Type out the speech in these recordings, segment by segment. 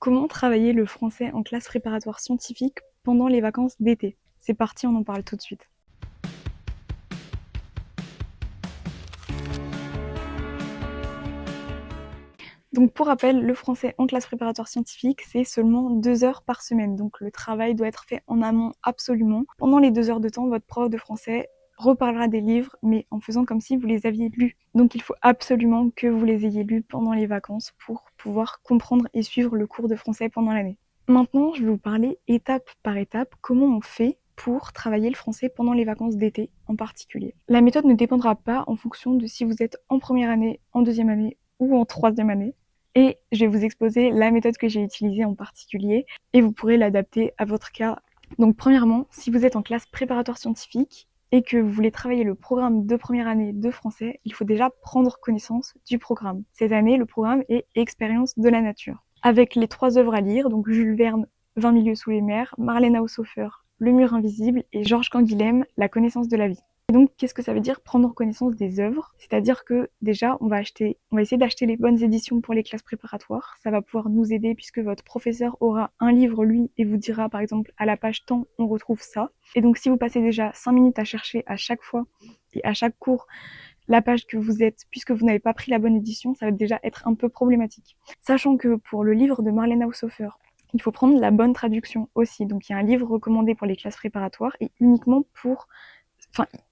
Comment travailler le français en classe préparatoire scientifique pendant les vacances d'été? C'est parti, on en parle tout de suite. Donc pour rappel, le français en classe préparatoire scientifique, c'est seulement 2 heures par semaine. Donc le travail doit être fait en amont absolument. Pendant les 2 heures de temps, votre prof de français reparlera des livres, mais en faisant comme si vous les aviez lus. Donc il faut absolument que vous les ayez lus pendant les vacances pour pouvoir comprendre et suivre le cours de français pendant l'année. Maintenant, je vais vous parler étape par étape comment on fait pour travailler le français pendant les vacances d'été en particulier. La méthode ne dépendra pas en fonction de si vous êtes en première année, en deuxième année ou en troisième année. Et je vais vous exposer la méthode que j'ai utilisée en particulier et vous pourrez l'adapter à votre cas. Donc premièrement, si vous êtes en classe préparatoire scientifique et que vous voulez travailler le programme de première année de français, il faut déjà prendre connaissance du programme. Cette année, le programme est Expérience de la nature. Avec les 3 œuvres à lire, donc Jules Verne, 20 milieux sous les mers, Marlène Haushofer, Le mur invisible et Georges Canguilhem, La connaissance de la vie. Et donc, qu'est-ce que ça veut dire prendre connaissance des œuvres? C'est-à-dire que déjà, on va essayer d'acheter les bonnes éditions pour les classes préparatoires. Ça va pouvoir nous aider puisque votre professeur aura un livre, lui, et vous dira, par exemple, à la page tant, on retrouve ça. Et donc, si vous passez déjà 5 minutes à chercher à chaque fois et à chaque cours la page que vous êtes, puisque vous n'avez pas pris la bonne édition, ça va déjà être un peu problématique. Sachant que pour le livre de Marlène Haushofer, il faut prendre la bonne traduction aussi. Donc, il y a un livre recommandé pour les classes préparatoires et uniquement pour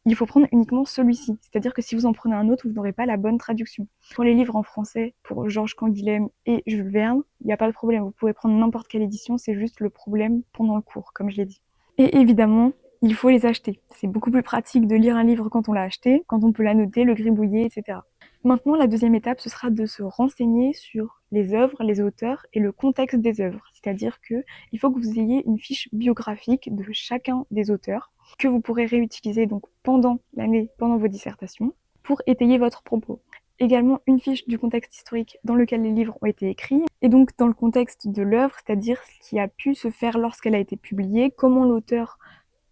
il faut prendre uniquement celui-ci. C'est-à-dire que si vous en prenez un autre, vous n'aurez pas la bonne traduction. Pour les livres en français, pour Georges Canguilhem et Jules Verne, il n'y a pas de problème. Vous pouvez prendre n'importe quelle édition, c'est juste le problème pendant le cours, comme je l'ai dit. Et évidemment, il faut les acheter. C'est beaucoup plus pratique de lire un livre quand on l'a acheté, quand on peut l'annoter, le gribouiller, etc. Maintenant, la deuxième étape, ce sera de se renseigner sur les œuvres, les auteurs et le contexte des œuvres. C'est-à-dire qu'il faut que vous ayez une fiche biographique de chacun des auteurs que vous pourrez réutiliser donc pendant l'année, pendant vos dissertations, pour étayer votre propos. Également une fiche du contexte historique dans lequel les livres ont été écrits, et donc dans le contexte de l'œuvre, c'est-à-dire ce qui a pu se faire lorsqu'elle a été publiée, comment l'auteur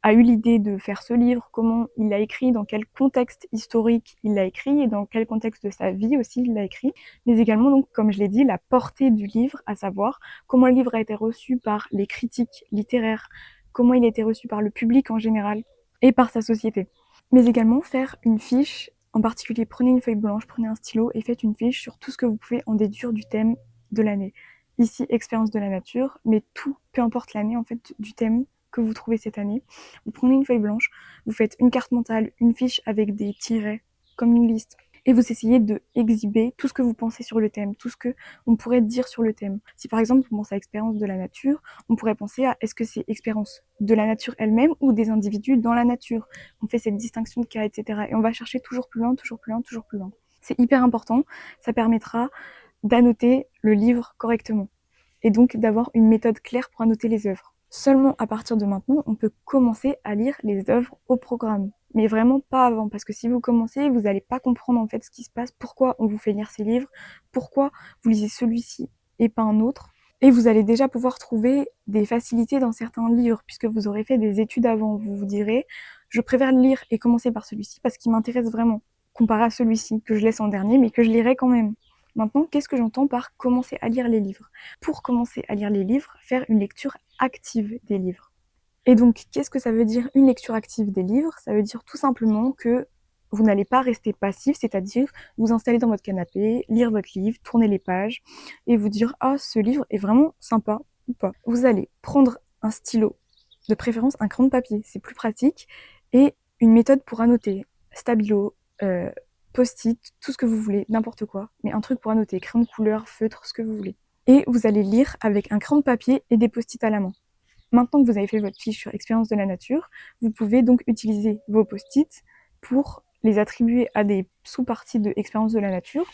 a eu l'idée de faire ce livre, comment il l'a écrit, dans quel contexte historique il l'a écrit et dans quel contexte de sa vie aussi il l'a écrit, mais également donc comme je l'ai dit, la portée du livre, à savoir comment le livre a été reçu par les critiques littéraires, comment il a été reçu par le public en général et par sa société. Mais également faire une fiche, en particulier prenez une feuille blanche, prenez un stylo et faites une fiche sur tout ce que vous pouvez en déduire du thème de l'année. Ici, expérience de la nature, mais tout, peu importe l'année en fait, du thème que vous trouvez cette année. Vous prenez une feuille blanche, vous faites une carte mentale, une fiche avec des tirets, comme une liste, et vous essayez de exhiber tout ce que vous pensez sur le thème, tout ce que on pourrait dire sur le thème. Si par exemple vous pensez à expérience de la nature, on pourrait penser à est-ce que c'est expérience de la nature elle-même ou des individus dans la nature. On fait cette distinction de cas, etc. Et on va chercher toujours plus loin, toujours plus loin, toujours plus loin. C'est hyper important, ça permettra d'annoter le livre correctement et donc d'avoir une méthode claire pour annoter les œuvres. Seulement à partir de maintenant, on peut commencer à lire les œuvres au programme. Mais vraiment pas avant, parce que si vous commencez, vous n'allez pas comprendre en fait ce qui se passe, pourquoi on vous fait lire ces livres, pourquoi vous lisez celui-ci et pas un autre. Et vous allez déjà pouvoir trouver des facilités dans certains livres, puisque vous aurez fait des études avant. Vous vous direz, je préfère lire et commencer par celui-ci parce qu'il m'intéresse vraiment, comparé à celui-ci, que je laisse en dernier, mais que je lirai quand même. Maintenant, qu'est-ce que j'entends par commencer à lire les livres? Pour commencer à lire les livres, faire une lecture active des livres. Et donc, qu'est-ce que ça veut dire une lecture active des livres? Ça veut dire tout simplement que vous n'allez pas rester passif, c'est-à-dire vous installer dans votre canapé, lire votre livre, tourner les pages et vous dire ah ce livre est vraiment sympa ou pas. Vous allez prendre un stylo, de préférence un crayon de papier, c'est plus pratique, et une méthode pour annoter, stabilo, post-it, tout ce que vous voulez, n'importe quoi, mais un truc pour annoter, crayon de couleur, feutre, ce que vous voulez. Et vous allez lire avec un crayon de papier et des post-it à la main. Maintenant que vous avez fait votre fiche sur expérience de la nature, vous pouvez donc utiliser vos post-it pour les attribuer à des sous-parties de expérience de la nature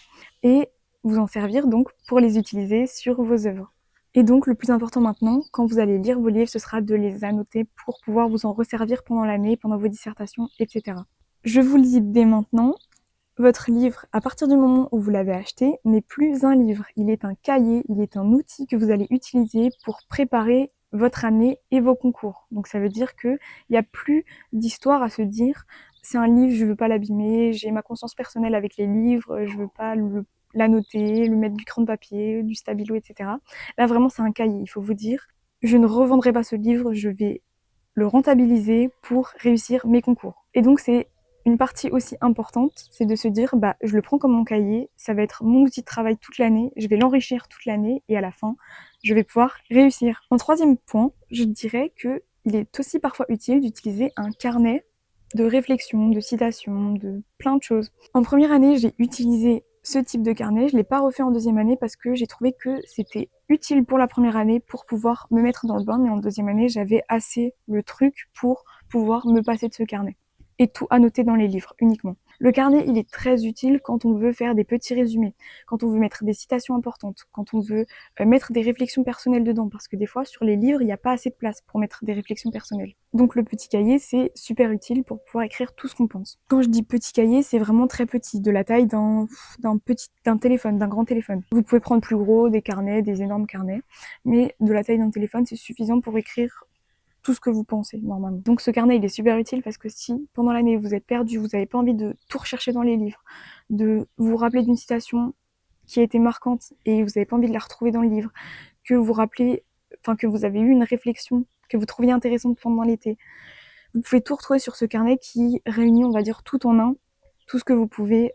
et vous en servir donc pour les utiliser sur vos œuvres. Et donc le plus important maintenant, quand vous allez lire vos livres, ce sera de les annoter pour pouvoir vous en resservir pendant l'année, pendant vos dissertations, etc. Je vous le dis dès maintenant, votre livre, à partir du moment où vous l'avez acheté, n'est plus un livre. Il est un cahier, il est un outil que vous allez utiliser pour préparer votre année et vos concours. Donc ça veut dire qu'il n'y a plus d'histoire à se dire c'est un livre, je veux pas l'abîmer, j'ai ma conscience personnelle avec les livres, je veux pas l'annoter, lui mettre du crayon de papier, du stabilo, etc. Là vraiment c'est un cahier, il faut vous dire, je ne revendrai pas ce livre, je vais le rentabiliser pour réussir mes concours. Et donc c'est une partie aussi importante, c'est de se dire, bah, je le prends comme mon cahier, ça va être mon outil de travail toute l'année, je vais l'enrichir toute l'année et à la fin, je vais pouvoir réussir. En troisième point, je dirais que il est aussi parfois utile d'utiliser un carnet de réflexion, de citations, de plein de choses. En première année, j'ai utilisé ce type de carnet, je l'ai pas refait en deuxième année parce que j'ai trouvé que c'était utile pour la première année pour pouvoir me mettre dans le bain, mais en deuxième année, j'avais assez le truc pour pouvoir me passer de ce carnet et tout annoter dans les livres uniquement. Le carnet, il est très utile quand on veut faire des petits résumés, quand on veut mettre des citations importantes, quand on veut mettre des réflexions personnelles dedans, parce que des fois, sur les livres, il n'y a pas assez de place pour mettre des réflexions personnelles. Donc le petit cahier, c'est super utile pour pouvoir écrire tout ce qu'on pense. Quand je dis petit cahier, c'est vraiment très petit, de la taille d'un téléphone, d'un grand téléphone. Vous pouvez prendre plus gros, des carnets, des énormes carnets, mais de la taille d'un téléphone, c'est suffisant pour écrire tout ce que vous pensez normalement. Donc ce carnet il est super utile parce que si pendant l'année vous êtes perdu, vous n'avez pas envie de tout rechercher dans les livres, de vous rappeler d'une citation qui a été marquante et vous n'avez pas envie de la retrouver dans le livre, que vous rappelez, enfin que vous avez eu une réflexion que vous trouviez intéressante pendant l'été, vous pouvez tout retrouver sur ce carnet qui réunit, on va dire, tout en un, tout ce que vous pouvez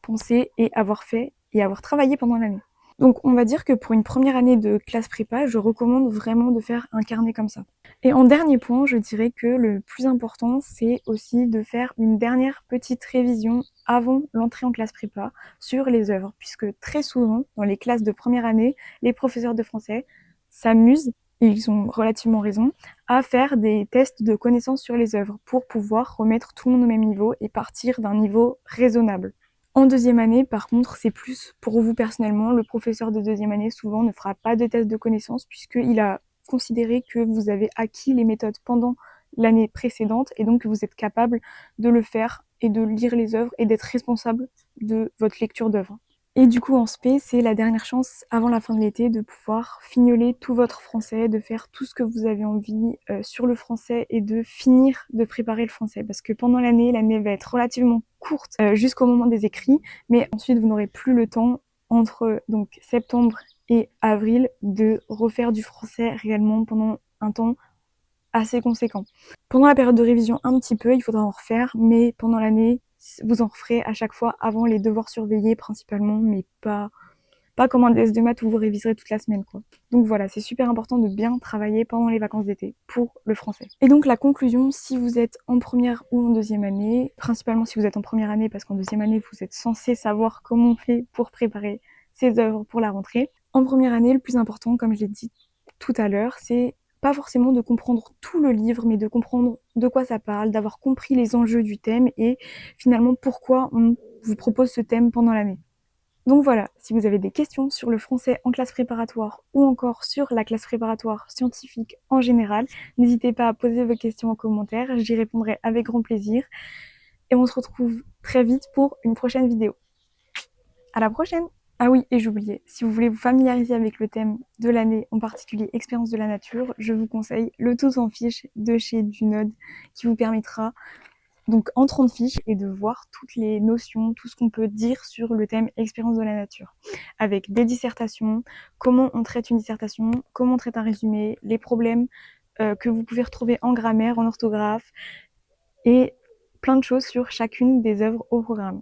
penser et avoir fait et avoir travaillé pendant l'année. Donc on va dire que pour une première année de classe prépa, je recommande vraiment de faire un carnet comme ça. Et en dernier point, je dirais que le plus important, c'est aussi de faire une dernière petite révision avant l'entrée en classe prépa sur les œuvres, puisque très souvent, dans les classes de première année, les professeurs de français s'amusent, et ils ont relativement raison, à faire des tests de connaissances sur les œuvres pour pouvoir remettre tout le monde au même niveau et partir d'un niveau raisonnable. En deuxième année, par contre, c'est plus pour vous personnellement. Le professeur de deuxième année, souvent, ne fera pas de test de connaissances puisqu'il a considéré que vous avez acquis les méthodes pendant l'année précédente et donc que vous êtes capable de le faire et de lire les œuvres et d'être responsable de votre lecture d'œuvres. Et du coup, en spé, c'est la dernière chance avant la fin de l'été de pouvoir fignoler tout votre français, de faire tout ce que vous avez envie sur le français et de finir de préparer le français. Parce que pendant l'année va être relativement courte jusqu'au moment des écrits, mais ensuite vous n'aurez plus le temps entre donc septembre et avril de refaire du français réellement pendant un temps assez conséquent. Pendant la période de révision un petit peu, il faudra en refaire, mais pendant l'année, vous en referez à chaque fois avant les devoirs surveillés principalement, mais pas comme un DS de maths où vous réviserez toute la semaine, quoi. Donc voilà, c'est super important de bien travailler pendant les vacances d'été pour le français. Et donc la conclusion, si vous êtes en première ou en deuxième année, principalement si vous êtes en première année, parce qu'en deuxième année, vous êtes censé savoir comment on fait pour préparer ses œuvres pour la rentrée. En première année, le plus important, comme je l'ai dit tout à l'heure, c'est pas forcément de comprendre tout le livre, mais de comprendre de quoi ça parle, d'avoir compris les enjeux du thème et finalement pourquoi on vous propose ce thème pendant l'année. Donc voilà, si vous avez des questions sur le français en classe préparatoire ou encore sur la classe préparatoire scientifique en général, n'hésitez pas à poser vos questions en commentaire, j'y répondrai avec grand plaisir. Et on se retrouve très vite pour une prochaine vidéo. À la prochaine! Ah oui, et j'oubliais, si vous voulez vous familiariser avec le thème de l'année, en particulier expérience de la nature, je vous conseille le tout en fiche de chez Dunod qui vous permettra donc en 30 fiches et de voir toutes les notions, tout ce qu'on peut dire sur le thème expérience de la nature. Avec des dissertations, comment on traite une dissertation, comment on traite un résumé, les problèmes que vous pouvez retrouver en grammaire, en orthographe et plein de choses sur chacune des œuvres au programme.